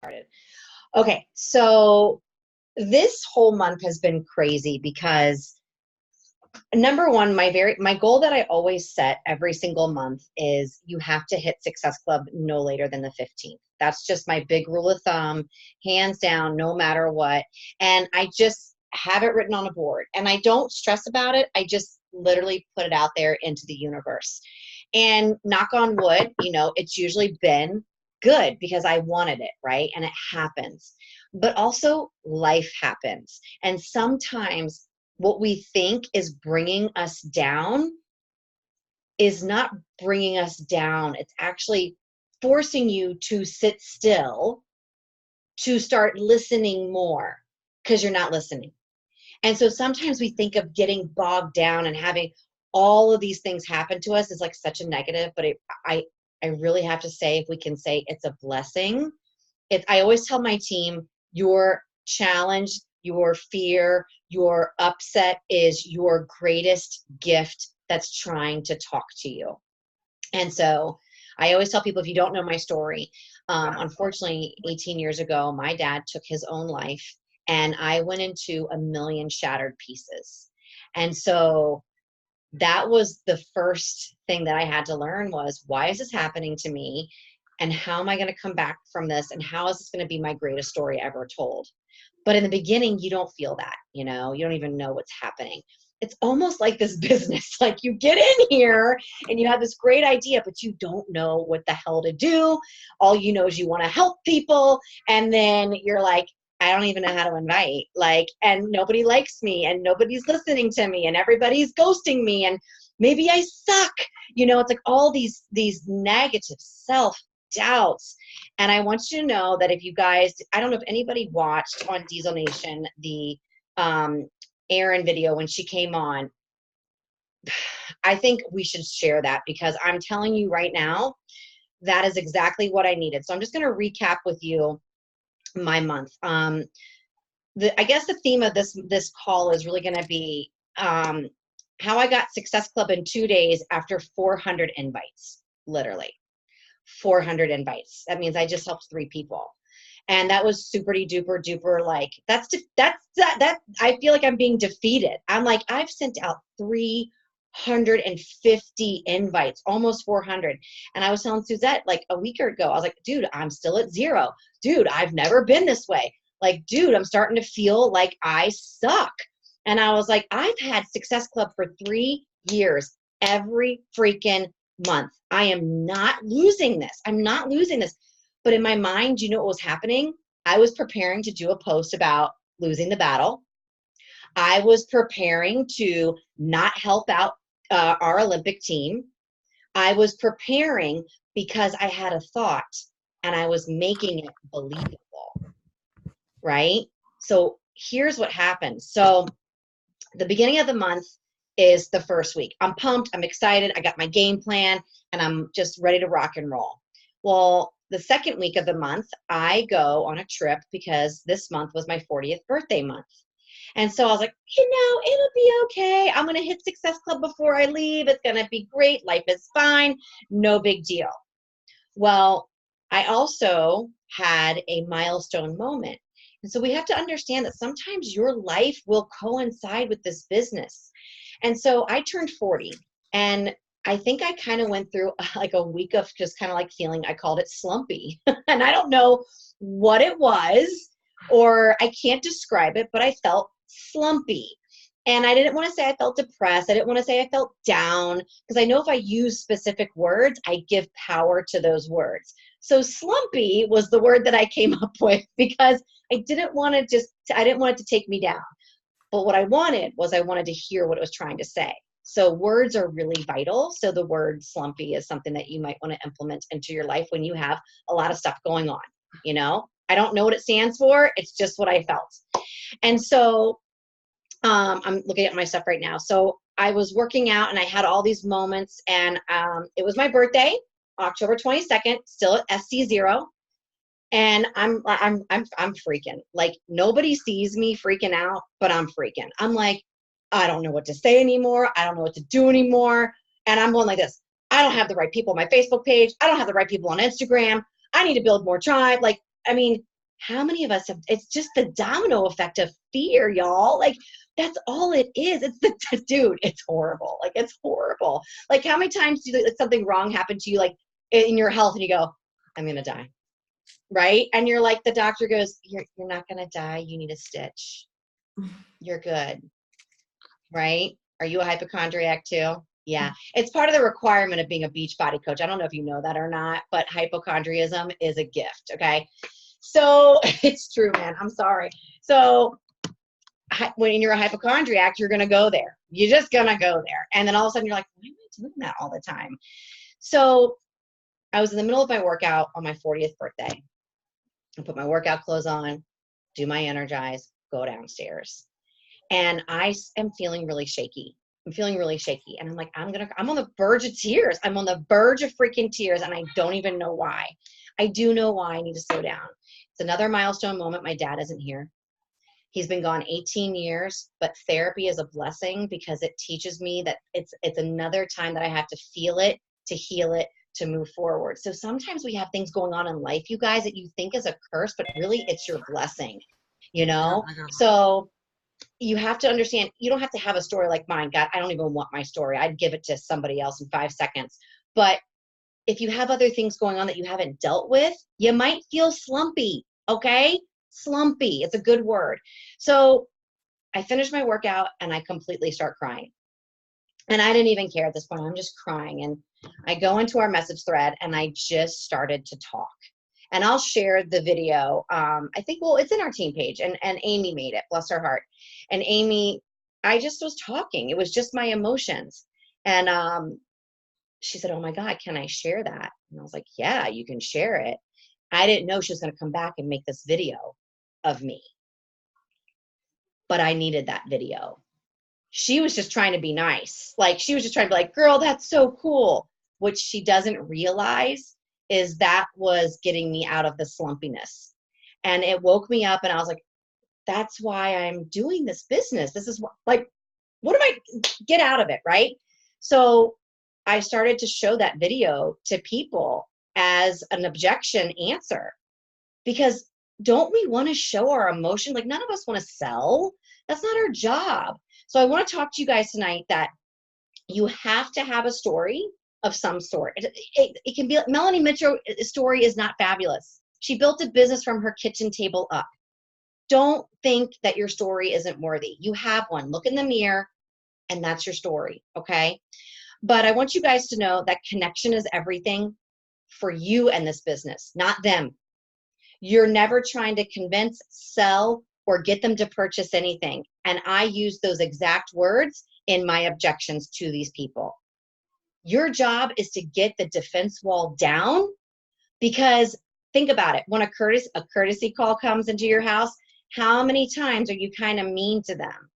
Started. Okay, so this whole month has been crazy because number one, my goal that I always set every single month is you have to hit Success Club no later than the 15th. That's just my big rule of thumb, hands down, no matter what. And I just have it written on a board and I don't stress about it. I just literally put it out there into the universe. And knock on wood, it's usually been good because I wanted it, right? And it happens. But also life happens. And sometimes what we think is bringing us down is not bringing us down. It's actually forcing you to sit still, to start listening more because you're not listening. And so sometimes we think of getting bogged down and having all of these things happen to us is like such a negative, but I really have to say, if we can say it's a blessing. I always tell my team, your challenge, your fear, your upset is your greatest gift that's trying to talk to you. And so I always tell people, if you don't know my story, unfortunately, 18 years ago, my dad took his own life and I went into a million shattered pieces. And so that was the first thing that I had to learn was, why is this happening to me? And how am I going to come back from this? And how is this going to be my greatest story ever told? But in the beginning, you don't feel that, you don't even know what's happening. It's almost like this business, like you get in here and you have this great idea, but you don't know what the hell to do. All you know is you want to help people. And then you're like, I don't even know how to invite, and nobody likes me and nobody's listening to me and everybody's ghosting me and maybe I suck. It's like all these negative self-doubts. And I want you to know that if you guys, I don't know if anybody watched on Diesel Nation, the Erin video when she came on. I think we should share that because I'm telling you right now, that is exactly what I needed. So I'm just going to recap with you my month. I guess the theme of this call is really going to be how I got Success Club in 2 days after 400 invites, literally 400 invites. That means I just helped 3 people. And that was super duper duper. Like that I feel like I'm being defeated. I'm like, I've sent out 350 invites, almost 400. And I was telling Suzette like a week ago, I was like, dude, I'm still at 0. Dude, I've never been this way. Like, dude, I'm starting to feel like I suck. And I was like, I've had Success Club for 3 years, every freaking month. I am not losing this. I'm not losing this. But in my mind, what was happening? I was preparing to do a post about losing the battle. I was preparing to not help out our Olympic team. I was preparing because I had a thought and I was making it believable, right? So here's what happened. So the beginning of the month is the first week. I'm pumped. I'm excited. I got my game plan and I'm just ready to rock and roll. Well, the second week of the month, I go on a trip because this month was my 40th birthday month. And so I was like, it'll be okay. I'm going to hit Success Club before I leave. It's going to be great. Life is fine. No big deal. Well, I also had a milestone moment. And so we have to understand that sometimes your life will coincide with this business. And so I turned 40 and I think I kind of went through like a week of just kind of like feeling, I called it slumpy. And I don't know what it was, or I can't describe it, but I felt slumpy. And I didn't want to say I felt depressed. I didn't want to say I felt down because I know if I use specific words, I give power to those words. So slumpy was the word that I came up with because I didn't want it to take me down. But what I wanted to hear what it was trying to say. So words are really vital. So the word slumpy is something that you might want to implement into your life when you have a lot of stuff going on. I don't know what it stands for. It's just what I felt. And so I'm looking at my stuff right now. So I was working out and I had all these moments and it was my birthday, October 22nd, still at SC0. And I'm freaking. Like nobody sees me freaking out, but I'm freaking. I'm like, I don't know what to say anymore. I don't know what to do anymore. And I'm going like this. I don't have the right people on my Facebook page. I don't have the right people on Instagram. I need to build more tribe. How many of us have, it's just the domino effect of fear, y'all. Like, that's all it is. It's the, dude, it's horrible. Like, it's horrible. Like, how many times do something wrong happen to you, like in your health, and you go, I'm going to die. Right? And you're like, the doctor goes, you're not going to die. You need a stitch. You're good. Right? Are you a hypochondriac too? Yeah. It's part of the requirement of being a Beachbody coach. I don't know if you know that or not, but hypochondriacism is a gift. Okay. So it's true, man. I'm sorry. So when you're a hypochondriac, you're going to go there. You're just going to go there. And then all of a sudden you're like, why am I doing that all the time? So I was in the middle of my workout on my 40th birthday. I put my workout clothes on, do my energize, go downstairs. And I am feeling really shaky. I'm feeling really shaky. And I'm like, I'm on the verge of tears. I'm on the verge of freaking tears. And I don't even know why. I do know why I need to slow down. It's another milestone moment. My dad isn't here. He's been gone 18 years, but therapy is a blessing because it teaches me that it's another time that I have to feel it, to heal it, to move forward. So sometimes we have things going on in life, you guys, that you think is a curse, but really it's your blessing, you know? So you have to understand, you don't have to have a story like mine. God, I don't even want my story. I'd give it to somebody else in 5 seconds. But if you have other things going on that you haven't dealt with, you might feel slumpy, okay? Slumpy, it's a good word. So I finish my workout and I completely start crying. And I didn't even care at this point. I'm just crying. And I go into our message thread and I just started to talk. And I'll share the video. I think, well, it's in our team page, and Amy made it, bless her heart. And Amy, I just was talking. It was just my emotions. And she said, oh my God, can I share that? And I was like, yeah, you can share it. I didn't know she was going to come back and make this video of me. But I needed that video. She was just trying to be nice. Like, she was just trying to be like, girl, that's so cool. What she doesn't realize is that was getting me out of the slumpiness. And it woke me up and I was like, that's why I'm doing this business. This is what am I, get out of it, right? So I started to show that video to people as an objection answer, because don't we want to show our emotion? Like, none of us want to sell. That's not our job. So I want to talk to you guys tonight that you have to have a story of some sort. It can be, Melanie Mitchell's story is not fabulous. She built a business from her kitchen table up. Don't think that your story isn't worthy. You have one. Look in the mirror, and that's your story, okay? But I want you guys to know that connection is everything for you and this business, not them. You're never trying to convince, sell, or get them to purchase anything. And I use those exact words in my objections to these people. Your job is to get the defense wall down, because think about it. When a courtesy call comes into your house, how many times are you kind of mean to them,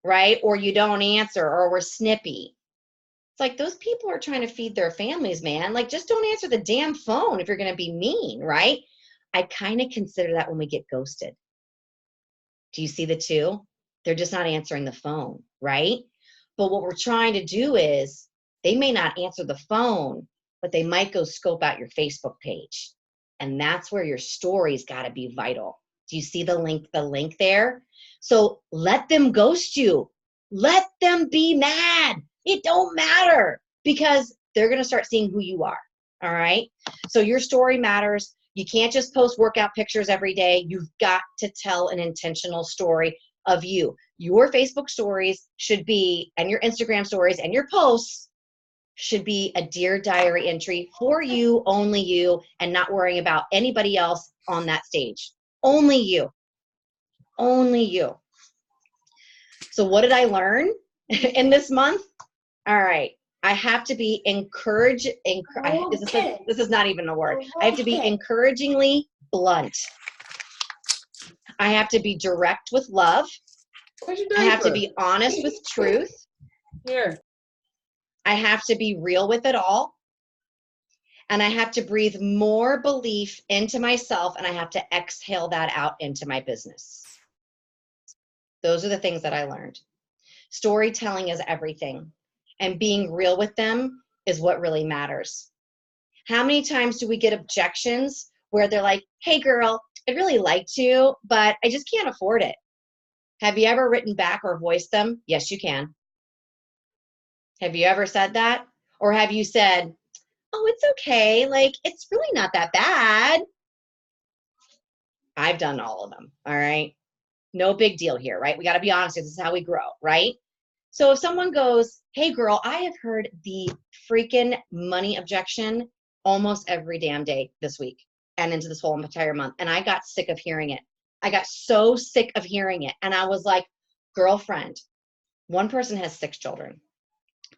right? Or you don't answer, or we're snippy. It's like, those people are trying to feed their families, man. Like, just don't answer the damn phone if you're going to be mean, right? I kind of consider that when we get ghosted. Do you see the two? They're just not answering the phone, right? But what we're trying to do is, they may not answer the phone, but they might go scope out your Facebook page. And that's where your story's got to be vital. Do you see the link there? So let them ghost you. Let them be mad. It don't matter, because they're going to start seeing who you are. All right. So your story matters. You can't just post workout pictures every day. You've got to tell an intentional story of you. Your Facebook stories should be, and your Instagram stories and your posts should be, a Dear Diary entry for you, only you, and not worrying about anybody else on that stage. Only you. Only you. So what did I learn in this month? All right. I have to be this is not even a word. I have to be encouragingly blunt. I have to be direct with love. I have to be honest with truth. Here. I have to be real with it all. And I have to breathe more belief into myself, and I have to exhale that out into my business. Those are the things that I learned. Storytelling is everything. And being real with them is what really matters. How many times do we get objections where they're like, hey girl, I'd really like to, but I just can't afford it. Have you ever written back or voiced them? Yes, you can. Have you ever said that? Or have you said, oh, it's okay. Like, it's really not that bad. I've done all of them. All right. No big deal here, right? We got to be honest. This is how we grow, right? So if someone goes, hey, girl, I have heard the freaking money objection almost every damn day this week and into this whole entire month. And I got sick of hearing it. I got so sick of hearing it. And I was like, girlfriend, one person has 6 children.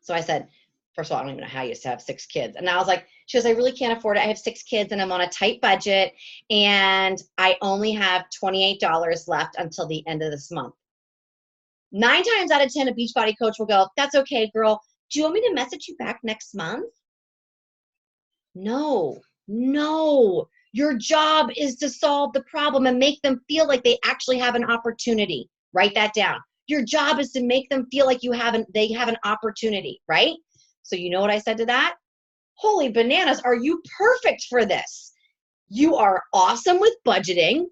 So I said, first of all, I don't even know how you used to have 6 kids. And I was like, she goes, I really can't afford it. I have 6 kids and I'm on a tight budget and I only have $28 left until the end of this month. 9 times out of 10, a Beachbody coach will go, that's okay, girl. Do you want me to message you back next month? No, no. Your job is to solve the problem and make them feel like they actually have an opportunity. Write that down. Your job is to make them feel like they have an opportunity, right? So you know what I said to that? Holy bananas, are you perfect for this? You are awesome with budgeting.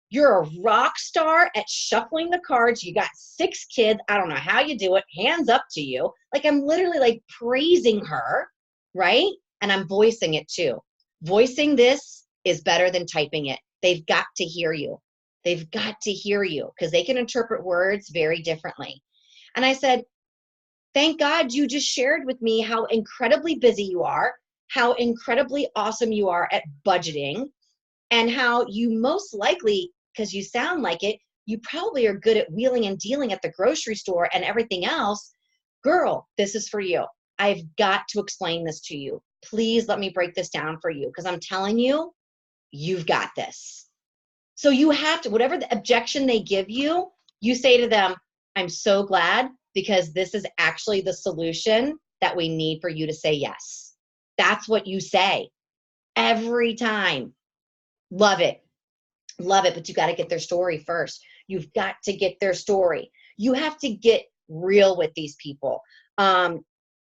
You're a rock star at shuffling the cards. You got 6 kids. I don't know how you do it. Hands up to you. Like, I'm literally like praising her, right? And I'm voicing it too. Voicing this is better than typing it. They've got to hear you. They've got to hear you because they can interpret words very differently. And I said, thank God you just shared with me how incredibly busy you are, how incredibly awesome you are at budgeting, and how you most likely, because you sound like it, you probably are good at wheeling and dealing at the grocery store and everything else. Girl, this is for you. I've got to explain this to you. Please let me break this down for you because I'm telling you, you've got this. So you have to, whatever the objection they give you, you say to them, I'm so glad because this is actually the solution that we need for you to say yes. That's what you say every time. Love it. Love it. But you got to get their story first. You've got to get their story. You have to get real with these people. I'm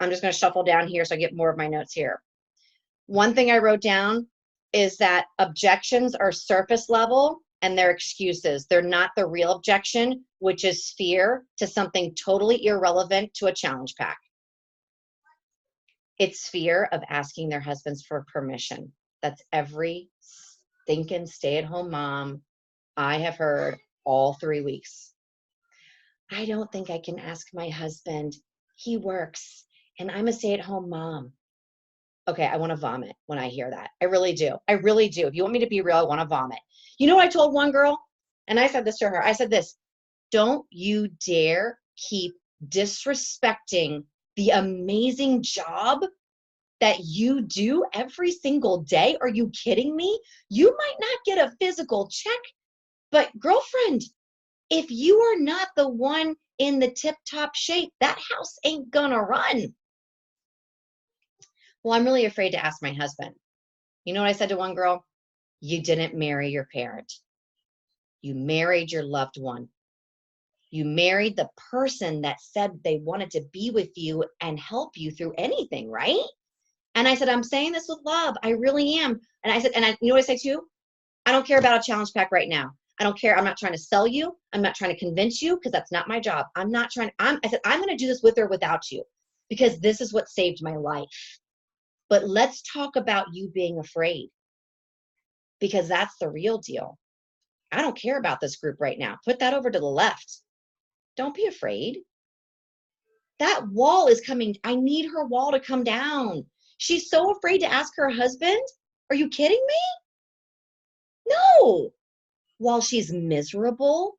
just going to shuffle down here so I get more of my notes here. One thing I wrote down is that objections are surface level and they're excuses. They're not the real objection, which is fear to something totally irrelevant to a challenge pack. It's fear of asking their husbands for permission. That's every stinking stay-at-home mom I have heard all 3 weeks. I don't think I can ask my husband. He works and I'm a stay-at-home mom. Okay, I want to vomit when I hear that. I really do. I really do. If you want me to be real, I want to vomit. You know what I told one girl? And I said this to her. I said this, don't you dare keep disrespecting the amazing job that you do every single day. Are you kidding me? You might not get a physical check, but girlfriend, if you are not the one in the tip-top shape, that house ain't gonna run. Well, I'm really afraid to ask my husband. You know what I said to one girl? You didn't marry your parent. You married your loved one. You married the person that said they wanted to be with you and help you through anything, right? And I said, I'm saying this with love. I really am. And I said, you know what I say too? I don't care about a challenge pack right now. I don't care. I'm not trying to sell you. I'm not trying to convince you because that's not my job. I said, I'm going to do this with or without you because this is what saved my life. But let's talk about you being afraid because that's the real deal. I don't care about this group right now. Put that over to the left. Don't be afraid. That wall is coming. I need her wall to come down. She's so afraid to ask her husband. Are you kidding me? No. While she's miserable.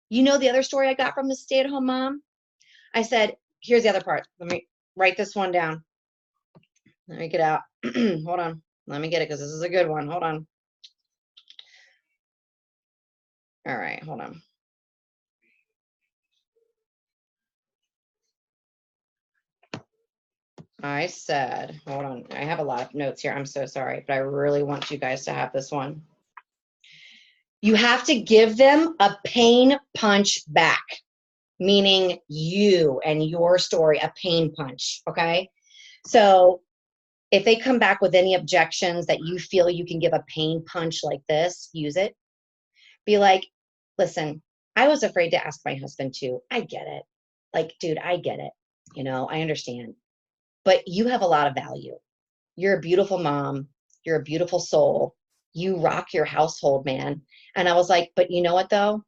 You know the other story I got from the stay-at-home mom? I said, here's the other part. Let me write this one down. Let me get out. Hold on. Let me get it because this is a good one. Hold on. All right, hold on. I said, hold on. I have a lot of notes here. I'm so sorry, but I really want you guys to have this one. You have to give them a pain punch back, meaning you and your story, a pain punch, okay? So If they come back with any objections that you feel you can give a pain punch like this, use it. Be like, listen, I was afraid to ask my husband too. I get it. Like, dude, I get it. You know, I understand. But you have a lot of value. You're a beautiful mom. You're a beautiful soul. You rock your household, man. And I was like, but you know what though?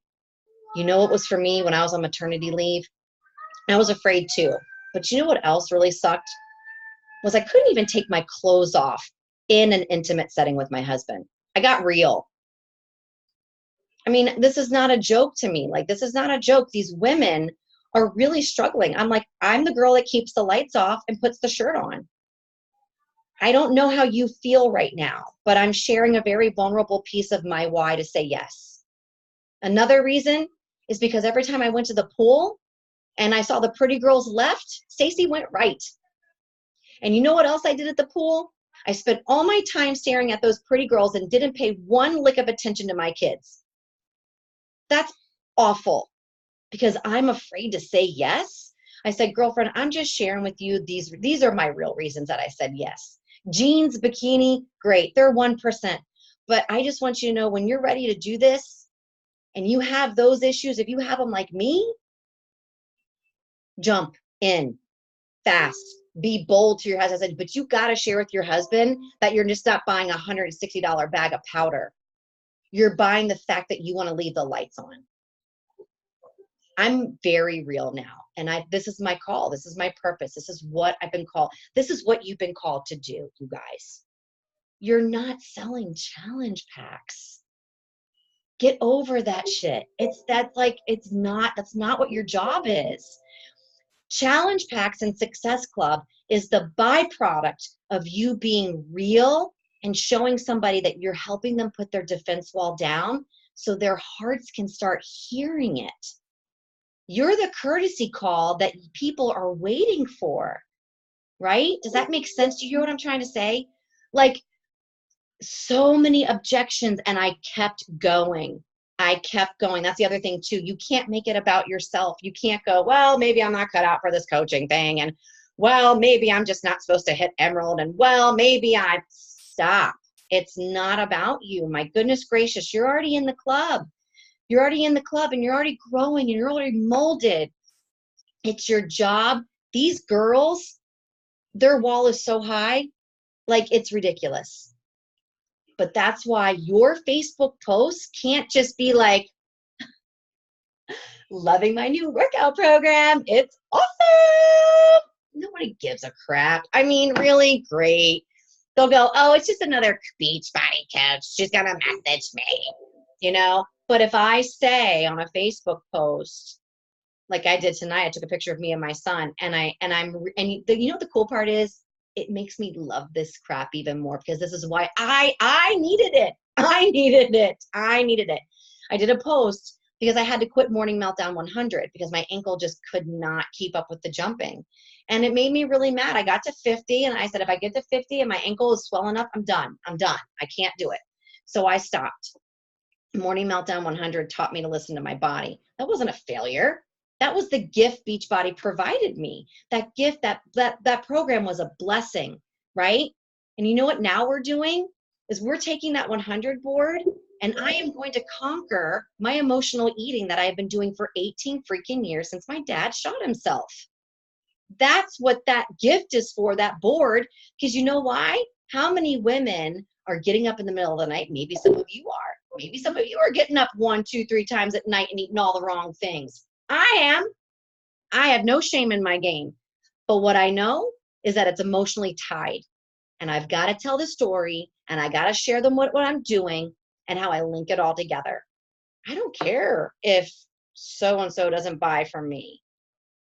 You know what was for me when I was on maternity leave? I was afraid too. But you know what else really sucked? Was I couldn't even take my clothes off in an intimate setting with my husband. I got real. I mean, this is not a joke to me. Like, this is not a joke. These women are really struggling. I'm like, I'm the girl that keeps the lights off and puts the shirt on. I don't know how you feel right now, but I'm sharing a very vulnerable piece of my why to say yes. Another reason is because every time I went to the pool and I saw the pretty girls left, Stacy went right. And you know what else I did at the pool? I spent all my time staring at those pretty girls and didn't pay one lick of attention to my kids. That's awful because I'm afraid to say yes. I said, girlfriend, I'm just sharing with you. These are my real reasons that I said yes. Jeans, bikini, great. They're 1%. But I just want you to know when you're ready to do this and you have those issues, if you have them like me, jump in fast. Be bold to your husband. I said, but you got to share with your husband that you're just not buying a $160 bag of powder. You're buying the fact that you want to leave the lights on. I'm very real now. And this is my call. This is my purpose. This is what I've been called. This is what you've been called to do, you guys. You're not selling challenge packs. Get over that shit. That's not what your job is. Challenge packs and Success Club is the byproduct of you being real and showing somebody that you're helping them put their defense wall down so their hearts can start hearing it. You're the courtesy call that people are waiting for, right? Does that make sense? Do you hear what I'm trying to say? Like, so many objections, and I kept going. That's the other thing too. You can't make it about yourself. You can't go, well, maybe I'm not cut out for this coaching thing. And well, maybe I'm just not supposed to hit emerald. And well, maybe stop. It's not about you. My goodness gracious, you're already in the club. You're already in the club and you're already growing and you're already molded. It's your job. These girls, their wall is so high, like it's ridiculous. But that's why your Facebook posts can't just be like, loving my new workout program. It's awesome. Nobody gives a crap. I mean, really great. They'll go, oh, it's just another beach body coach. She's going to message me, you know? But if I say on a Facebook post, like I did tonight, I took a picture of me and my son you know what the cool part is? It makes me love this crap even more because this is why I needed it. I needed it. I did a post because I had to quit Morning Meltdown 100 because my ankle just could not keep up with the jumping. And it made me really mad. I got to 50 and I said, if I get to 50 and my ankle is swelling up, I'm done. I can't do it. So I stopped. Morning Meltdown 100 taught me to listen to my body. That wasn't a failure. That was the gift Beachbody provided me. That gift, that program was a blessing, right? And you know what now we're doing is we're taking that 100 board and I am going to conquer my emotional eating that I've been doing for 18 freaking years since my dad shot himself. That's what that gift is for, that board, because you know why? How many women are getting up in the middle of the night? Maybe some of you are. Maybe some of you are getting up 1, 2, 3 times at night and eating all the wrong things. I am. I have no shame in my game. But what I know is that it's emotionally tied. And I've got to tell the story and I got to share them what I'm doing and how I link it all together. I don't care if so-and-so doesn't buy from me.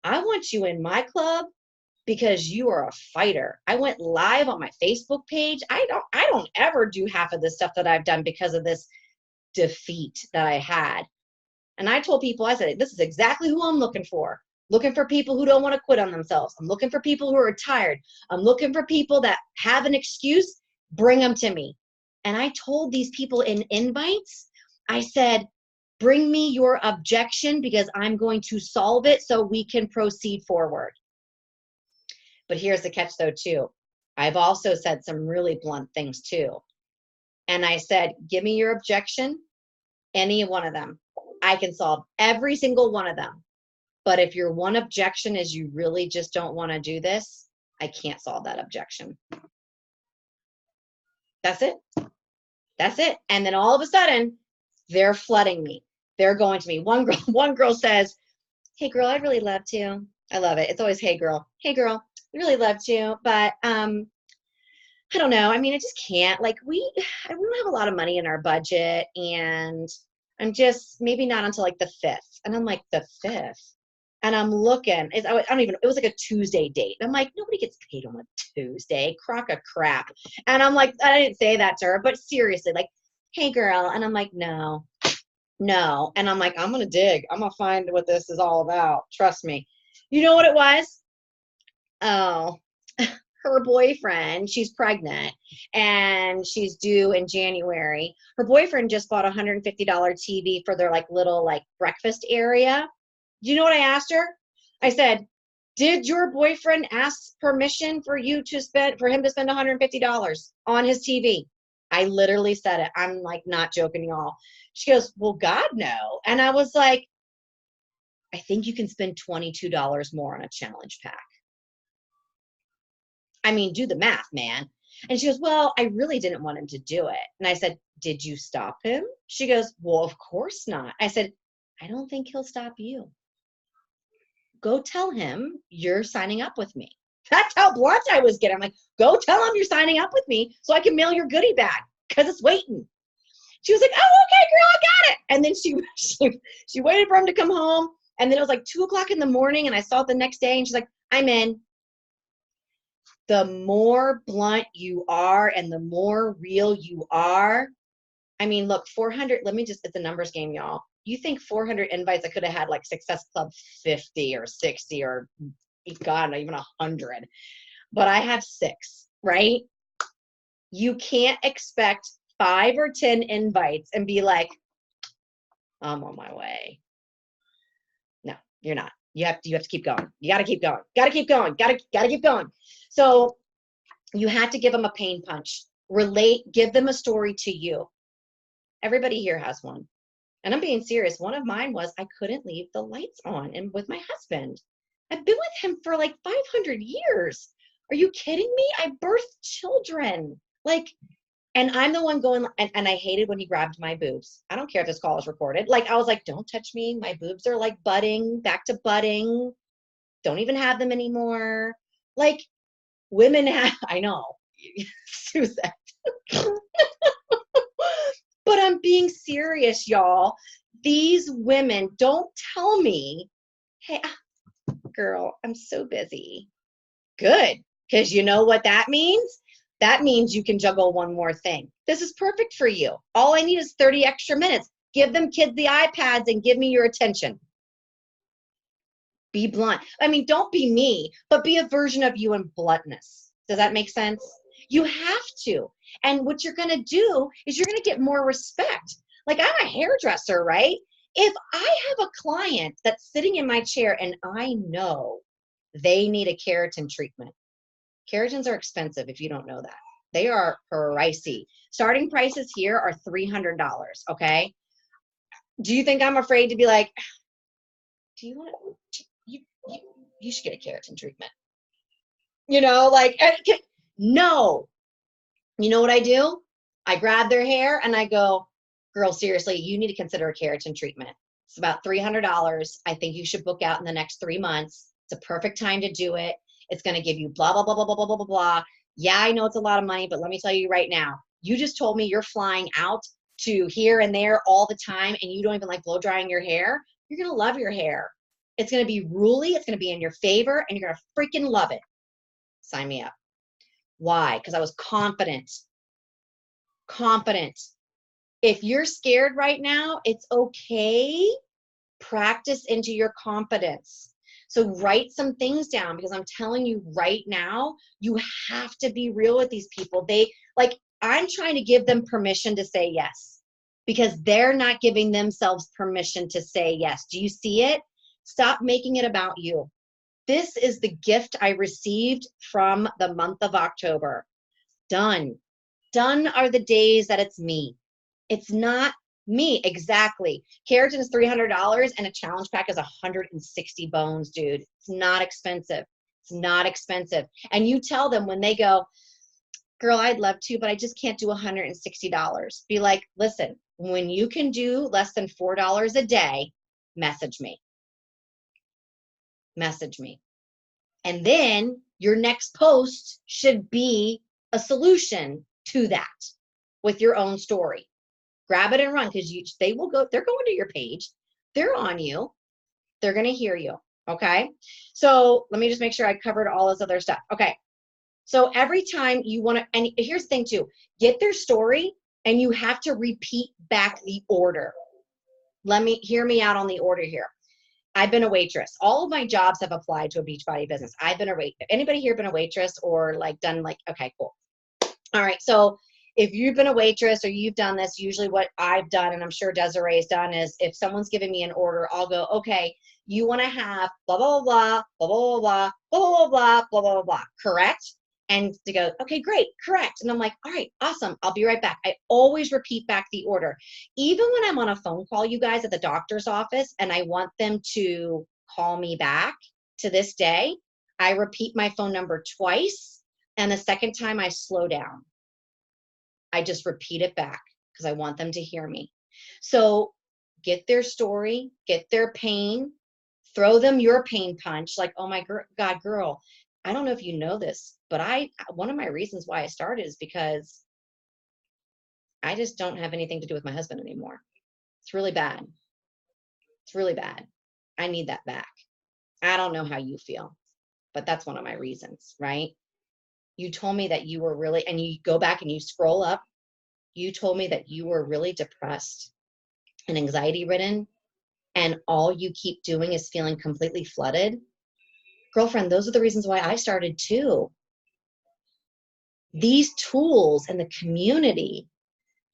I want you in my club because you are a fighter. I went live on my Facebook page. I don't ever do half of this stuff that I've done because of this defeat that I had. And I told people, I said, this is exactly who I'm looking for. Looking for people who don't want to quit on themselves. I'm looking for people who are tired. I'm looking for people that have an excuse. Bring them to me. And I told these people in invites, I said, bring me your objection because I'm going to solve it so we can proceed forward. But here's the catch though too. I've also said some really blunt things too. And I said, give me your objection, any one of them. I can solve every single one of them. But if your one objection is you really just don't want to do this, I can't solve that objection. That's it. That's it. And then all of a sudden, they're flooding me. They're going to me. One girl says, hey girl, I'd really love to. I love it. It's always, hey girl, I'd really love to, but I don't know. I mean, I just can't. Like we don't have a lot of money in our budget, and I'm just maybe not until like the 5th. And I'm like, the 5th? And I'm looking. I don't even. It was like a Tuesday date. I'm like, nobody gets paid on a Tuesday. Crock of crap. And I'm like, I didn't say that to her, but seriously, like, hey girl. And I'm like, no. And I'm like, I'm gonna dig. I'm gonna find what this is all about. Trust me. You know what it was? Oh. Her boyfriend, she's pregnant and she's due in January. Her boyfriend just bought a $150 TV for their like little like breakfast area. Do you know what I asked her? I said, did your boyfriend ask permission for him to spend $150 on his TV? I literally said it. I'm like not joking, y'all. She goes, well, God, no. And I was like, I think you can spend $22 more on a challenge pack. I mean, do the math, man. And she goes, well, I really didn't want him to do it. And I said, did you stop him? She goes, well, of course not. I said, I don't think he'll stop you. Go tell him you're signing up with me. That's how blunt I was getting. I'm like, go tell him you're signing up with me so I can mail your goodie bag because it's waiting. She was like, oh, okay, girl, I got it. And then she waited for him to come home. And then it was like 2:00 in the morning and I saw it the next day and she's like, I'm in. The more blunt you are and the more real you are. I mean, look, 400, it's a numbers game, y'all. You think 400 invites, I could have had like Success Club 50 or 60 or God, not even 100. But I have 6, right? You can't expect 5 or 10 invites and be like, I'm on my way. No, you're not. You have to keep going. You got to keep going. Got to keep going. Got to keep going. So you had to give them a pain punch. Give them a story to you. Everybody here has one. And I'm being serious. One of mine was I couldn't leave the lights on and with my husband. I've been with him for like 500 years. Are you kidding me? I birthed children. Like, and I'm the one going, and I hated when he grabbed my boobs. I don't care if this call is recorded. Like, I was like, don't touch me. My boobs are like budding, back to budding. Don't even have them anymore. Like, women have, I know, Susan. But I'm being serious, y'all. These women don't tell me, hey, girl, I'm so busy. Good, because you know what that means? That means you can juggle one more thing. This is perfect for you. All I need is 30 extra minutes. Give them kids the iPads and give me your attention. Be blunt. I mean, don't be me, but be a version of you in bluntness. Does that make sense? You have to. And what you're going to do is you're going to get more respect. Like, I'm a hairdresser, right? If I have a client that's sitting in my chair and I know they need a keratin treatment. Keratins are expensive if you don't know that. They are pricey. Starting prices here are $300, okay? Do you think I'm afraid to be like, do you want to, you should get a keratin treatment? You know, like, no. You know what I do? I grab their hair and I go, girl, seriously, you need to consider a keratin treatment. It's about $300. I think you should book out in the next 3 months. It's a perfect time to do it. It's going to give you blah, blah, blah, blah, blah, blah, blah, blah, blah. Yeah, I know it's a lot of money, but let me tell you right now, you just told me you're flying out to here and there all the time and you don't even like blow drying your hair. You're going to love your hair. It's going to be ruly. It's going to be in your favor and you're going to freaking love it. Sign me up. Why? Because I was confident. Confident. If you're scared right now, it's okay. Practice into your confidence. So write some things down because I'm telling you right now, you have to be real with these people. I'm trying to give them permission to say yes because they're not giving themselves permission to say yes. Do you see it? Stop making it about you. This is the gift I received from the month of October. Done. Done are the days that it's me. It's not me. Exactly. Keratin is $300 and a challenge pack is 160 bones, dude. It's not expensive. It's not expensive. And you tell them when they go, girl, I'd love to, but I just can't do $160. Be like, listen, when you can do less than $4 a day, message me. Message me. And then your next post should be a solution to that with your own story. Grab it and run, because they will go, they're going to your page. They're on you. They're going to hear you. Okay. So let me just make sure I covered all this other stuff. Okay. So every time you want to, and here's the thing too, get their story and you have to repeat back the order. Hear me out on the order here. I've been a waitress. All of my jobs have applied to a Beachbody business. I've been a waitress. Anybody here been a waitress or like done like, okay, cool. All right. So if you've been a waitress or you've done this, usually what I've done, and I'm sure Desiree's done, is if someone's giving me an order, I'll go, okay, you want to have blah, blah, blah, blah, blah, blah, blah, blah, blah, blah, blah, blah, correct? And to go, okay, great, correct. And I'm like, all right, awesome. I'll be right back. I always repeat back the order. Even when I'm on a phone call, you guys, at the doctor's office, and I want them to call me back, to this day, I repeat my phone number twice. And the second time I slow down. I just repeat it back because I want them to hear me. So get their story, get their pain, throw them your pain punch. Like, oh my God, girl, I don't know if you know this, but one of my reasons why I started is because I just don't have anything to do with my husband anymore. It's really bad. It's really bad. I need that back. I don't know how you feel, but that's one of my reasons, right? You told me that you were really, and you go back and you scroll up, you told me that you were really depressed and anxiety ridden, and all you keep doing is feeling completely flooded. Girlfriend, those are the reasons why I started too. These tools and the community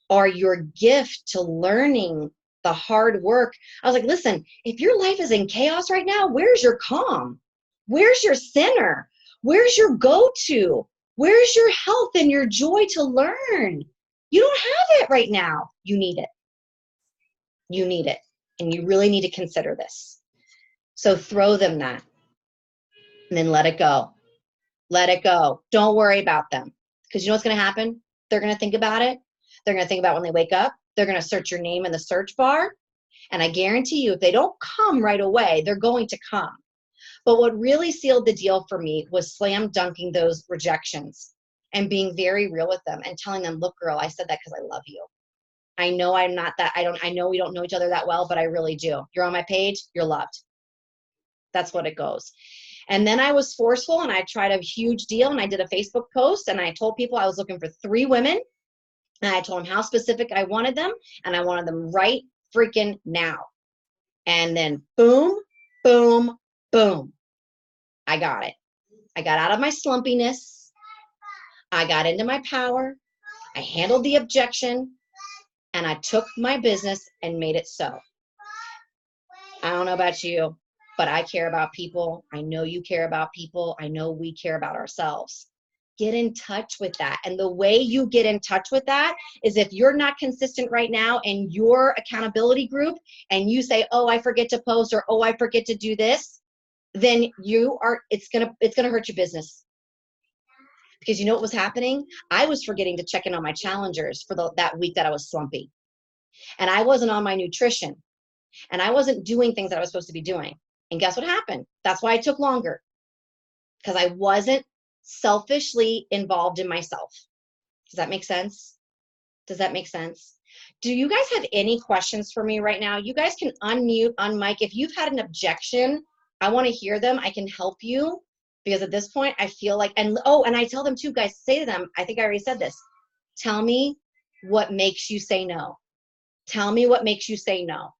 are your gift to learning the hard work. I was like, listen, if your life is in chaos right now, where's your calm? Where's your center? Where's your go-to? Where's your health and your joy to learn? You don't have it right now. You need it. You need it. And you really need to consider this. So throw them that. And then let it go. Let it go. Don't worry about them. Because you know what's going to happen? They're going to think about it. They're going to think about when they wake up. They're going to search your name in the search bar. And I guarantee you, if they don't come right away, they're going to come. But what really sealed the deal for me was slam dunking those rejections and being very real with them and telling them, look, girl, I said that because I love you. I know I'm not that, I know we don't know each other that well, but I really do. You're on my page, you're loved. That's what it goes. And then I was forceful and I tried a huge deal and I did a Facebook post and I told people I was looking for 3 women and I told them how specific I wanted them and I wanted them right freaking now. And then boom, boom, boom. I got it. I got out of my slumpiness. I got into my power. I handled the objection and I took my business and made it so. I don't know about you, but I care about people. I know you care about people. I know we care about ourselves. Get in touch with that. And the way you get in touch with that is if you're not consistent right now in your accountability group and you say, oh, I forget to post or, oh, I forget to do this, then it's gonna hurt your business. Because you know what was happening? I was forgetting to check in on my challengers for that week that I was slumpy. And I wasn't on my nutrition. And I wasn't doing things that I was supposed to be doing. And guess what happened? That's why it took longer. Because I wasn't selfishly involved in myself. Does that make sense? Does that make sense? Do you guys have any questions for me right now? You guys can unmute, unmic. If you've had an objection, I want to hear them. I can help you. Because at this point, I feel like, and I tell them too, guys, say to them, I think I already said this. Tell me what makes you say no. Tell me what makes you say no.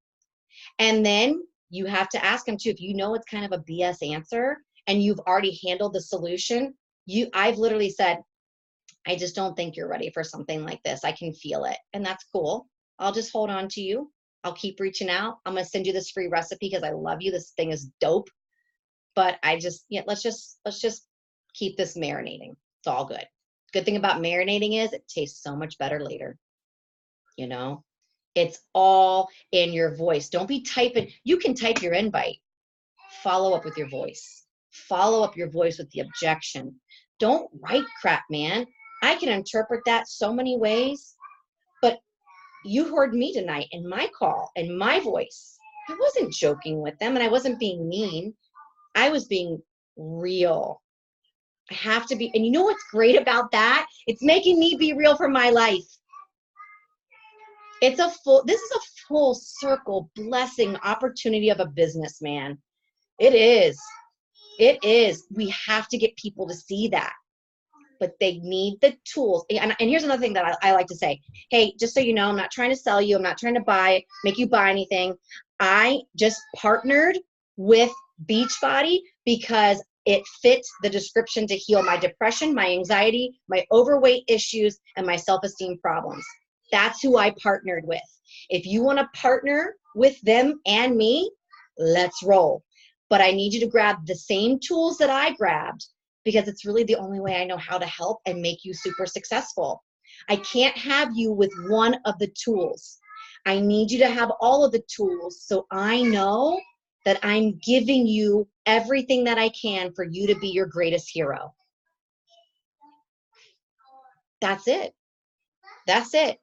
And then you have to ask them too, if you know it's kind of a BS answer and you've already handled the solution, I've literally said, I just don't think you're ready for something like this. I can feel it. And that's cool. I'll just hold on to you. I'll keep reaching out. I'm going to send you this free recipe because I love you. This thing is dope. but let's just keep this marinating. It's all good. Good thing about marinating is it tastes so much better later. You know, it's all in your voice. Don't be typing. You can type your invite. Follow up with your voice. Follow up your voice with the objection. Don't write crap, man. I can interpret that so many ways, but you heard me tonight in my call, in my voice. I wasn't joking with them and I wasn't being mean. I was being real. I have to be, and you know what's great about that? It's making me be real for my life. This is a full circle blessing opportunity of a business, man. It is. It is. We have to get people to see that, but they need the tools. And here's another thing that I like to say. Hey, just so you know, I'm not trying to sell you. I'm not trying to make you buy anything. I just partnered with Beachbody because it fits the description to heal my depression, my anxiety, my overweight issues, and my self-esteem problems. That's who I partnered with. If you want to partner with them and me, let's roll. But I need you to grab the same tools that I grabbed because it's really the only way I know how to help and make you super successful. I can't have you with one of the tools. I need you to have all of the tools so I know that I'm giving you everything that I can for you to be your greatest hero. That's it. That's it.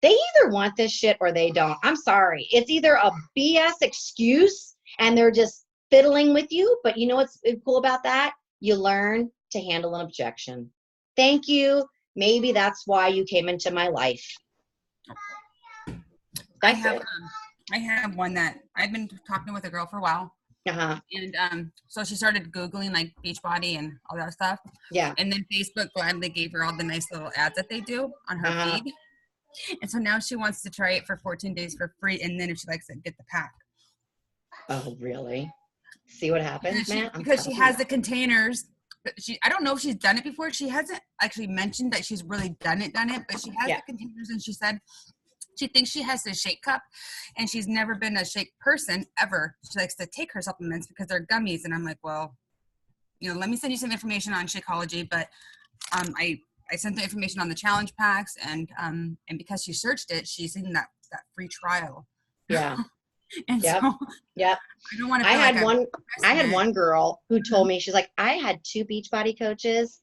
They either want this shit or they don't. I'm sorry. It's either a BS excuse and they're just fiddling with you, but you know what's cool about that? You learn to handle an objection. Thank you. Maybe that's why you came into my life. I have one that I've been talking with a girl for a while. Uh-huh. And so she started Googling like Beachbody and all that stuff. Yeah. And then Facebook gladly gave her all the nice little ads that they do on her feed. And so now she wants to try it for 14 days for free. And then if she likes it, get the pack. Oh, really? See what happens, man? Because she has the containers. But I don't know if she's done it before. She hasn't actually mentioned that she's really done it, but she has the containers, and she said she thinks she has the shake cup, and she's never been a shake person ever. She likes to take her supplements because they're gummies. And I'm like, well, let me send you some information on Shakeology. But I sent the information on the challenge packs, and because she searched it, she's in that free trial. Yeah. And so I don't want to. I had one girl who told me, she's like, I had 2 Beachbody coaches,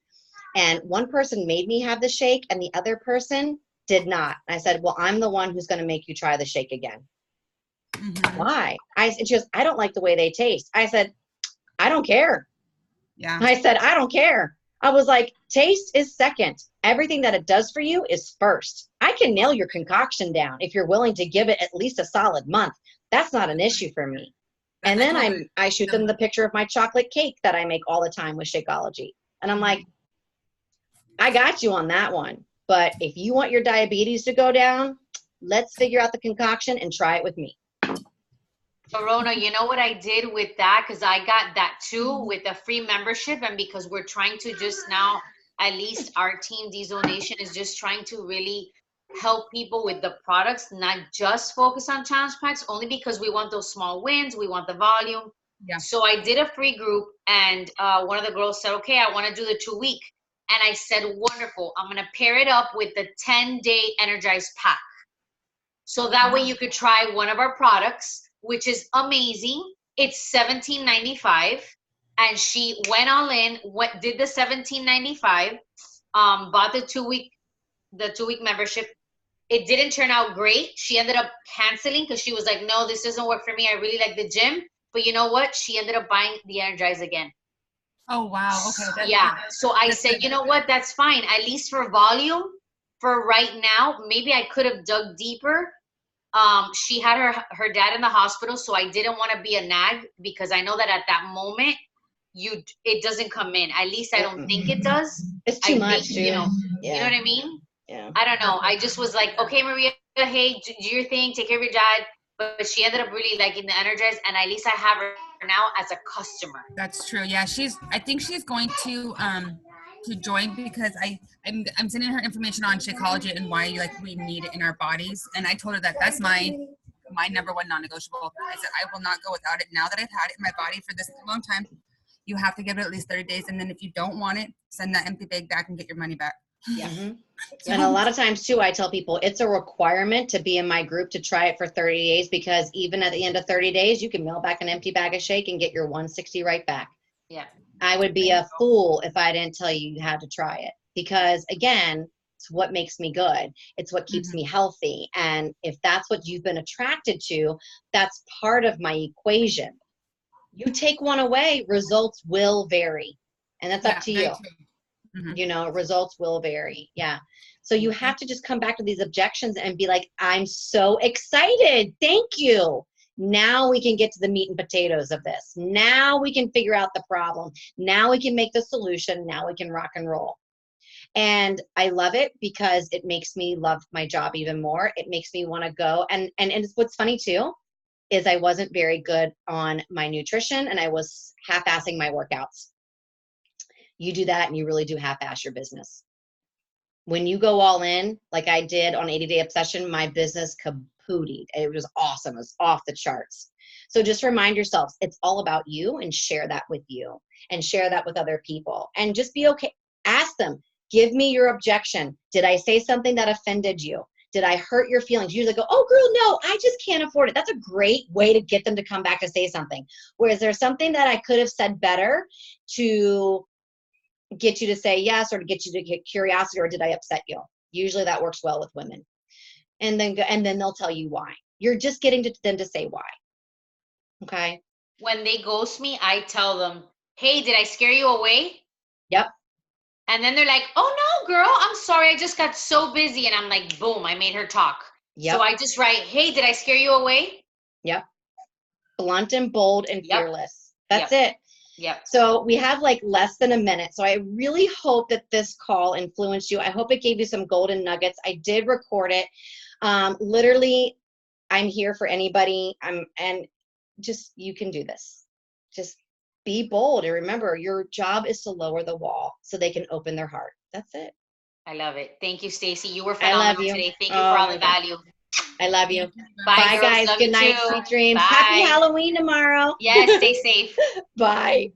and one person made me have the shake, and the other person did not. I said, well, I'm the one who's going to make you try the shake again. Mm-hmm. Why? And she goes, I don't like the way they taste. I said, I don't care. Yeah. I said, I don't care. I was like, taste is second. Everything that it does for you is first. I can nail your concoction down if you're willing to give it at least a solid month. That's not an issue for me. And then I shoot them the picture of my chocolate cake that I make all the time with Shakeology. And I'm like, I got you on that one. But if you want your diabetes to go down, let's figure out the concoction and try it with me. Verona, you know what I did with that? Because I got that too with a free membership. And because we're trying to just now, at least our team, Diesel Nation, is just trying to really help people with the products, not just focus on challenge packs, only because we want those small wins. We want the volume. Yeah. So I did a free group, and one of the girls said, okay, I want to do the 2-week. And I said, wonderful. I'm going to pair it up with the 10-day Energized pack. So that way you could try one of our products, which is amazing. It's $17.95. And she went all in, did the $17.95, bought the 2-week membership. It didn't turn out great. She ended up canceling because she was like, no, this doesn't work for me. I really like the gym. But you know what? She ended up buying the Energize again. Oh, wow. Okay. So I said, you know what? That's fine. At least for volume, for right now, maybe I could have dug deeper. She had her dad in the hospital, so I didn't want to be a nag because I know that at that moment, it doesn't come in. At least I don't think it does. It's too much, dude. You know what I mean? Yeah. I don't know. I just was like, okay, Maria, hey, do your thing, take care of your dad. But she ended up really liking the Energize, and at least I have her now as a customer. That's true. Yeah, I think she's going to join because I'm sending her information on Shakeology and why we need it in our bodies. And I told her that that's my number one non-negotiable. I said I will not go without it now that I've had it in my body for this long time. you have to give it at least 30 days. And then if you don't want it, send that empty bag back and get your money back. Yeah. Mm-hmm. And a lot of times too, I tell people it's a requirement to be in my group to try it for 30 days, because even at the end of 30 days, you can mail back an empty bag of shake and get your 160 right back. Yeah. I would be a fool if I didn't tell you you had to try it, because again, it's what makes me good. It's what keeps me healthy. And if that's what you've been attracted to, that's part of my equation. You take one away, results will vary. And that's up to you. You know, results will vary. Yeah. So you have to just come back to these objections and be like, I'm so excited. Thank you. Now we can get to the meat and potatoes of this. Now we can figure out the problem. Now we can make the solution. Now we can rock and roll. And I love it because it makes me love my job even more. It makes me want to go. And it's, what's funny too, is I wasn't very good on my nutrition and I was half-assing my workouts. You do that and you really do half-ass your business. When you go all in, like I did on 80 Day Obsession, my business kapootied. It was awesome. It was off the charts. So just remind yourselves, it's all about you, and share that with you and share that with other people. And just be okay. Ask them, give me your objection. Did I say something that offended you? Did I hurt your feelings? Usually go, oh girl, no, I just can't afford it. That's a great way to get them to come back to say something. Whereas there's something that I could have said better to get you to say yes, or to get you to get curiosity, or did I upset you? Usually that works well with women. And then they'll tell you why. You're just getting to them to say why. Okay. When they ghost me, I tell them, hey, did I scare you away? Yep. And then they're like, oh no, girl, I'm sorry. I just got so busy. And I'm like, boom, I made her talk. Yep. So I just write, hey, did I scare you away? Yep. Blunt and bold and fearless. That's it. Yep. So we have like less than a minute. So I really hope that this call influenced you. I hope it gave you some golden nuggets. I did record it. Literally, I'm here for anybody. And just, you can do this. Just be bold. And remember, your job is to lower the wall so they can open their heart. That's it. I love it. Thank you, Stacey. You were phenomenal today. Thank you for all the value. I love you. Bye, guys. Love Good night. Too. Sweet dreams. Bye. Happy Halloween tomorrow. Yes, stay safe. Bye.